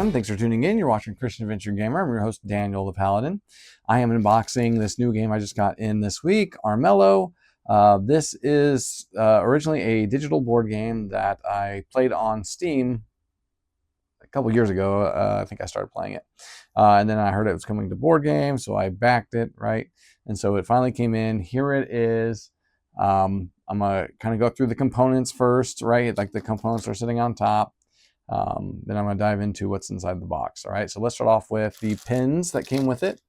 everyone. Thanks for tuning in. You're watching Christian Adventure Gamer. I'm your host, Daniel the Paladin. I am unboxing this new game I just got in this week, Armello. This is originally a digital board game that I played on Steam a couple years ago. I think I started playing it. And then I heard it was coming to board game, so I backed it, right? And so it finally came in. Here it is. I'm going to kind of go through the components first, right? Like the components are sitting on top. Then I'm going to dive into what's inside the box. All right, so let's start off with the pins that came with it.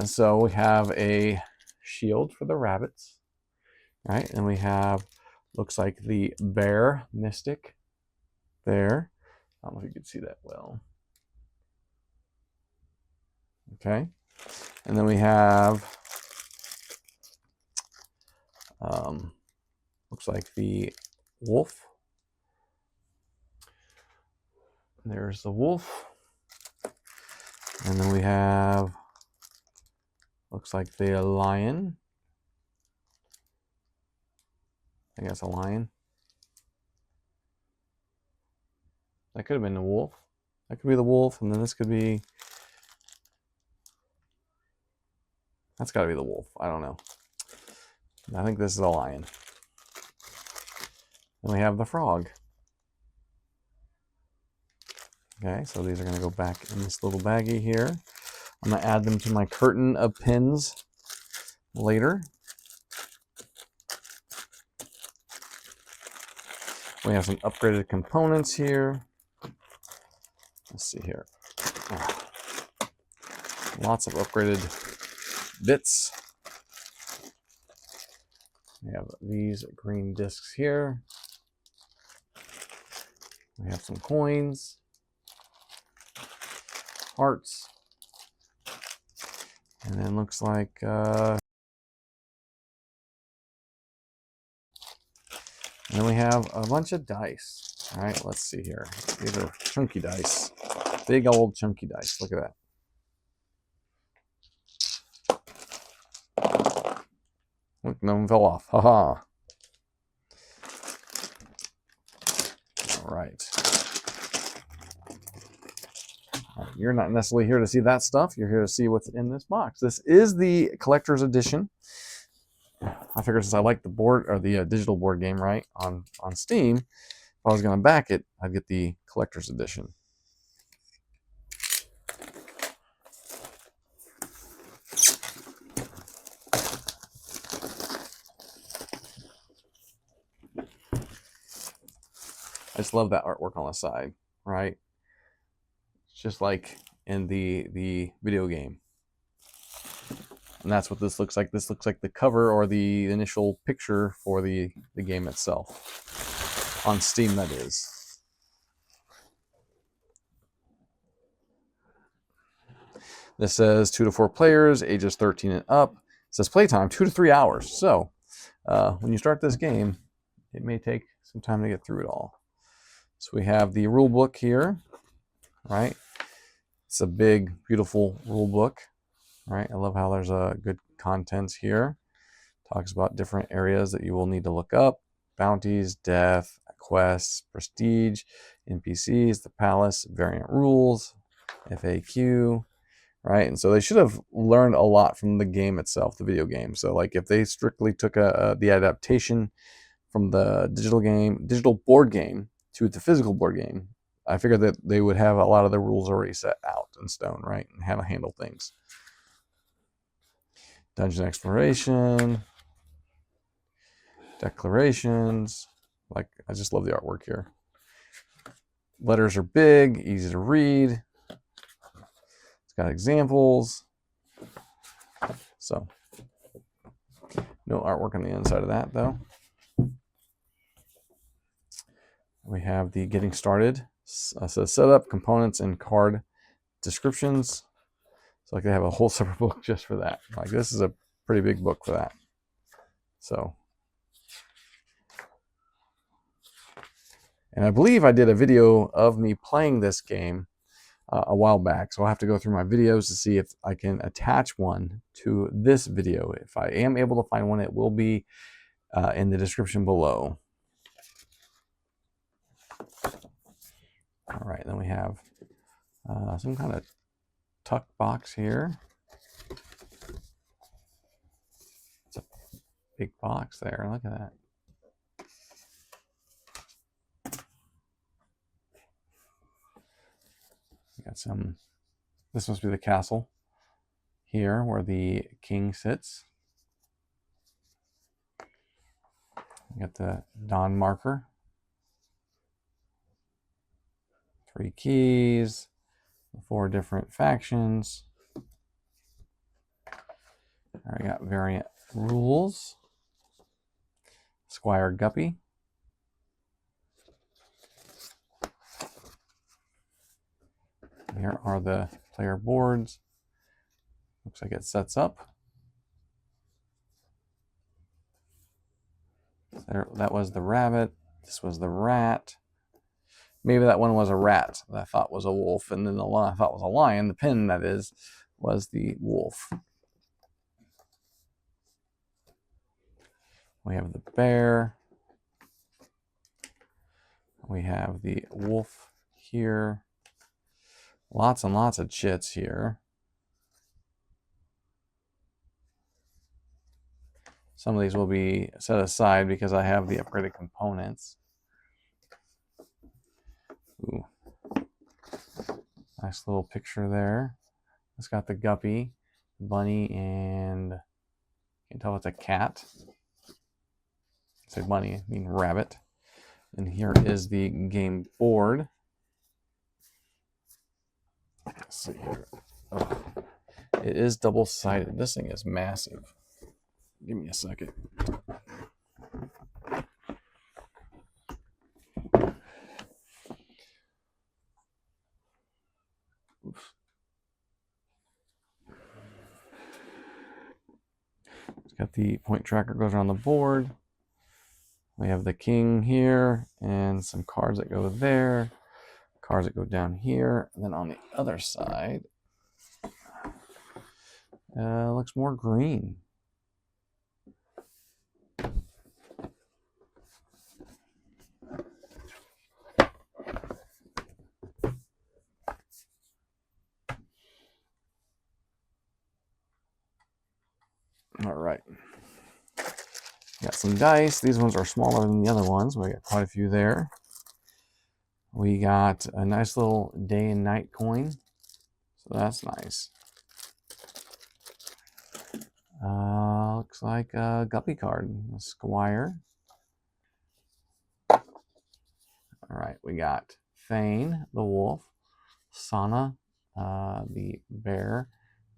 So we have a shield for the rabbits, right? And we have, looks like the bear mystic there. I don't know if you can see that well. Okay, and then we have, looks like the wolf. There's the wolf. And then we have, looks like the lion. I think that's a lion. That could have been the wolf. That could be the wolf, and then this could be, that's got to be the wolf. I don't know. I think this is a lion. Then we have the frog. Okay, so these are going to go back in this little baggie here. I'm going to add them to my curtain of pins later. We have some upgraded components here. Let's see here. Oh, lots of upgraded bits. We have these green discs here. We have some coins. Hearts, and then looks like and then we have a bunch of dice. All right, let's see here. These are chunky dice, big old chunky dice. Look at that. Look, no one fell off. Haha. All right. You're not necessarily here to see that stuff. You're here to see what's in this box. This is the collector's edition. I figured since I like the board or the digital board game, right, on Steam, if I was going to back it, I'd get the collector's edition. I just love that artwork on the side, right? Just like in the video game. And that's what this looks like. This looks like the cover or the initial picture for the game itself. On Steam, that is. This says 2 to 4 players, ages 13 and up. It says playtime 2 to 3 hours. So when you start this game, it may take some time to get through it all. So we have the rule book here, right? It's a big, beautiful rule book, right? I love how there's a good contents here. Talks about different areas that you will need to look up: bounties, death, quests, prestige, NPCs, the palace, variant rules, FAQ, right? And so they should have learned a lot from the game itself, the video game. So like if they strictly took the adaptation from the digital board game to the physical board game, I figured that they would have a lot of the rules already set out in stone, right? And how to handle things. Dungeon exploration, declarations. Like, I just love the artwork here. Letters are big, easy to read. It's got examples. So, no artwork on the inside of that, though. We have the getting started. So setup, components, and card descriptions. So like they have a whole separate book just for that. Like this is a pretty big book for that. So, and I believe I did a video of me playing this game a while back. So I'll have to go through my videos to see if I can attach one to this video. If I am able to find one, it will be in the description below. All right, then we have Some kind of tuck box here. It's a big box there. Look at that. We got some. This must be the castle here where the king sits. We got the Dawn marker. 3 keys. 4 different factions. I got variant rules. Squire Guppy. Here are the player boards. Looks like it sets up. There, that was the rabbit. This was the rat. Maybe that one was a rat that I thought was a wolf, and then the one I thought was a lion. The pin, that is, was the wolf. We have the bear. We have the wolf here. Lots and lots of chits here. Some of these will be set aside because I have the upgraded components. Ooh. Nice little picture there. It's got the guppy, bunny, and you can tell it's a cat. I say bunny, I mean rabbit. And here is the game board. Let's see here. Oh, it is double-sided. This thing is massive. Give me a second. Oops. It's got the point tracker goes around the board. We have the king here and some cards that go there. Cards that go down here. And then on the other side, looks more green. All right. Got some dice. These ones are smaller than the other ones. We got quite a few there. We got a nice little day and night coin. So that's nice. Looks like a guppy card. A squire. All right. We got Thane, the wolf. Sana, the bear.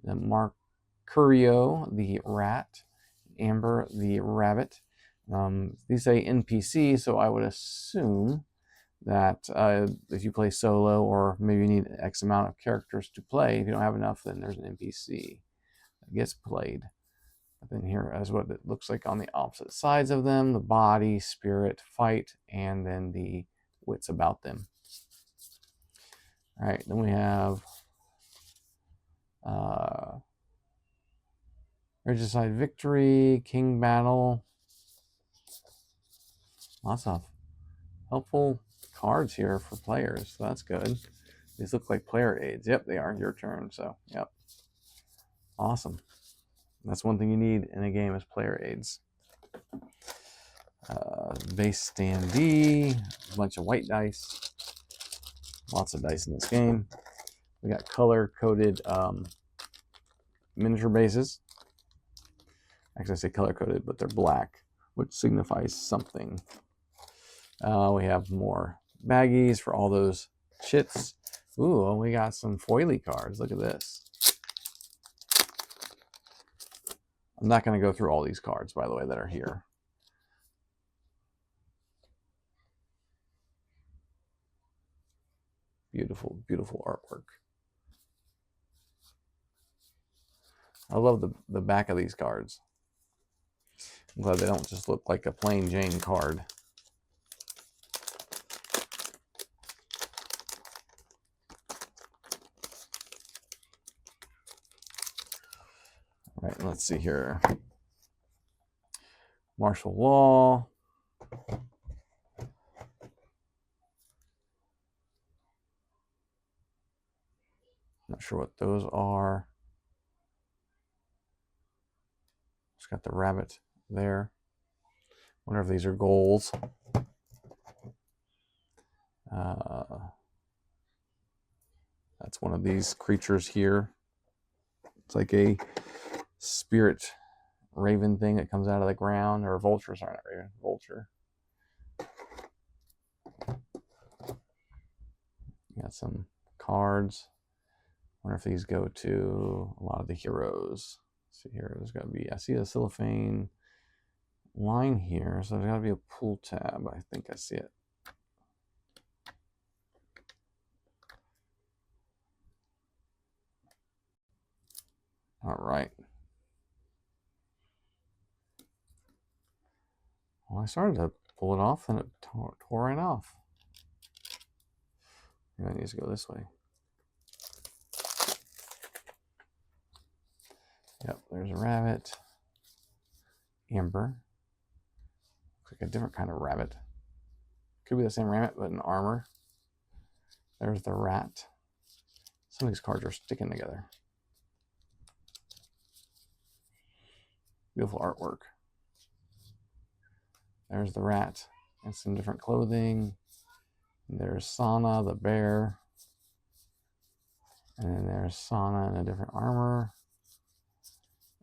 The Mercurio, the rat. Amber, the rabbit. These say NPC, so I would assume that if you play solo, or maybe you need X amount of characters to play, if you don't have enough, then there's an NPC that gets played. But then here is what it looks like on the opposite sides of them: the body, spirit, fight, and then the wits about them. All right, then we have Regicide Victory, King Battle. Lots of helpful cards here for players, so that's good. These look like player aids. Yep, they are. Your turn, so yep. Awesome. That's one thing you need in a game is player aids. Base standee, a bunch of white dice. Lots of dice in this game. We got color-coded miniature bases. Actually, I say color-coded, but they're black, which signifies something. We have more baggies for all those chits. Ooh, we got some foily cards. Look at this. I'm not going to go through all these cards, by the way, that are here. Beautiful, beautiful artwork. I love the back of these cards. I'm glad they don't just look like a plain Jane card. All right, let's see here. Martial law. Not sure what those are. It's got the rabbit there. Wonder if these are goals. That's one of these creatures here. It's like a spirit raven thing that comes out of the ground, or vulture, sorry, not raven, vulture. You got some cards. Wonder if these go to a lot of the heroes. Let's see here, there's got to be, I see a cellophane line here, so there's got to be a pull tab. I think I see it. All right. Well, I started to pull it off and it tore right off. Maybe I need to go this way. Yep, there's a rabbit. Amber. Looks like a different kind of rabbit. Could be the same rabbit, but in armor. There's the rat. Some of these cards are sticking together. Beautiful artwork. There's the rat and some different clothing. There's Sana, the bear. And then there's Sana in a different armor.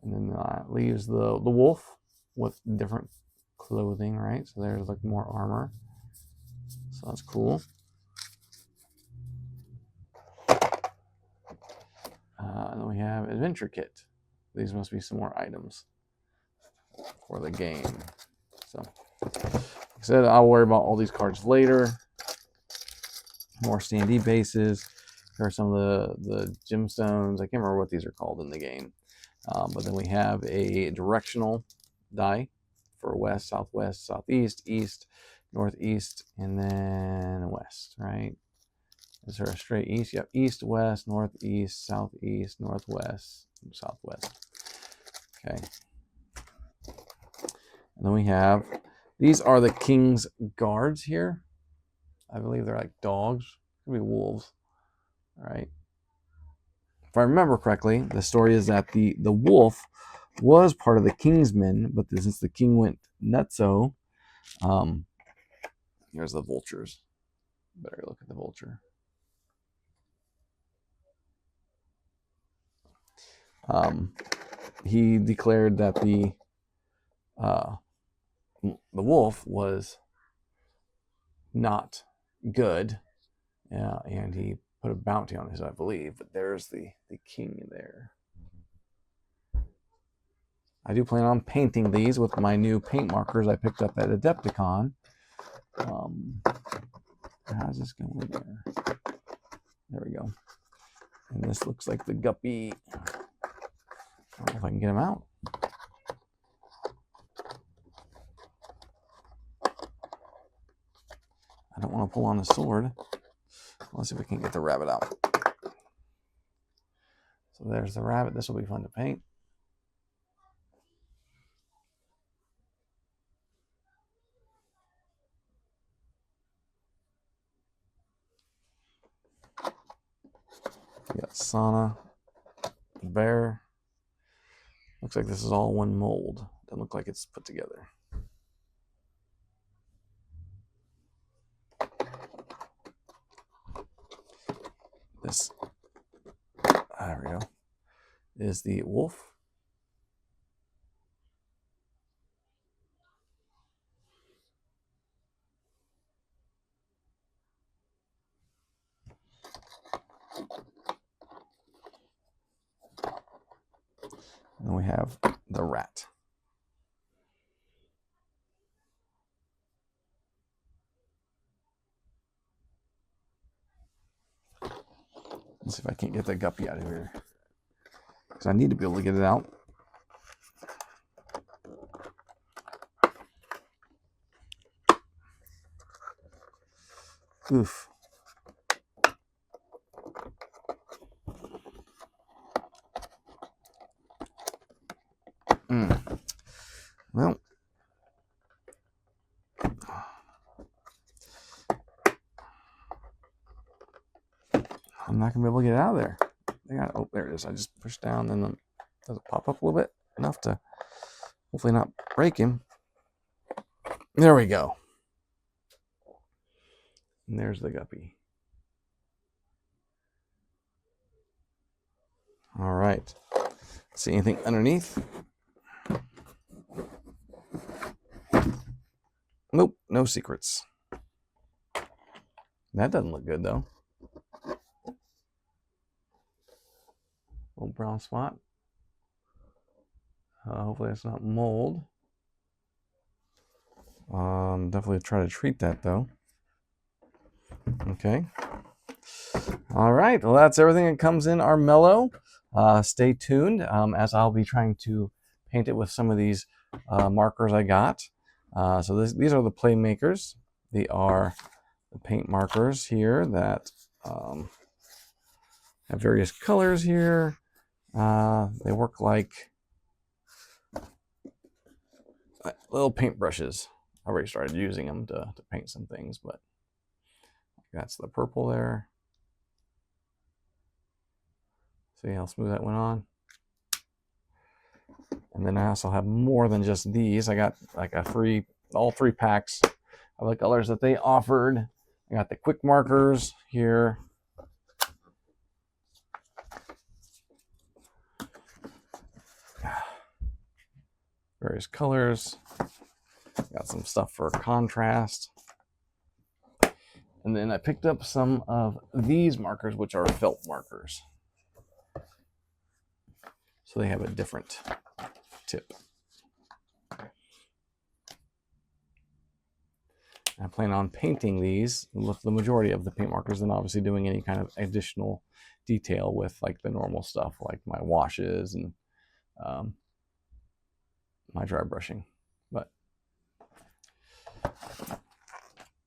And then that leaves the wolf with different clothing, right? So there's like more armor. So that's cool. And then we have Adventure Kit. These must be some more items for the game. So, like I said, I'll worry about all these cards later. More standee bases. Here are some of the gemstones. I can't remember what these are called in the game. But then we have a directional die for west, southwest, southeast, east, northeast, and then west, right? Is there a straight east? Yep, east, west, northeast, southeast, northwest, southwest. Okay. And then we have, these are the king's guards here. I believe they're like dogs. Could be wolves, right? If I remember correctly, the story is that the wolf was part of the king's men, but since the king went nutso, here's the vultures. Better look at the vulture. He declared that the wolf was not good, and he put a bounty on his, I believe. But there's the king there. I do plan on painting these with my new paint markers I picked up at Adepticon. How's this going there? There we go. And this looks like the guppy. I don't know if I can get him out. I don't want to pull on the sword. Let's see if we can get the rabbit out. So there's the rabbit. This will be fun to paint. We got Sana, the bear. Looks like this is all one mold. Doesn't look like it's put together. This, there we go, is the wolf. And then we have the rat. Let's see if I can't get that guppy out of here, because I need to be able to get it out. Oof. Well, I'm not going to be able to get it out of there. Oh, there it is. I just pushed down, and then does it pop up a little bit enough to hopefully not break him. There we go. And there's the guppy. All right. See anything underneath? Nope, no secrets. That doesn't look good though. Little brown spot. Hopefully it's not mold. Definitely try to treat that though. Okay. All right. Well, that's everything that comes in Armello. Stay tuned as I'll be trying to paint it with some of these markers I got. So these are the Playmakers. They are the paint markers here that have various colors here. They work like little paintbrushes. I already started using them to paint some things, but that's the purple there. See how smooth that went on? And then I also have more than just these. I got like all 3 packs of the colors that they offered. I got the quick markers here. Various colors. Got some stuff for contrast. And then I picked up some of these markers, which are felt markers. So they have a different tip. I plan on painting these with the majority of the paint markers, and obviously doing any kind of additional detail with like the normal stuff, like my washes and my dry brushing. But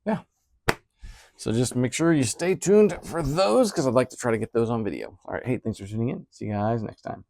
yeah, so just make sure you stay tuned for those, because I'd like to try to get those on video. All right, hey, thanks for tuning in. See you guys next time.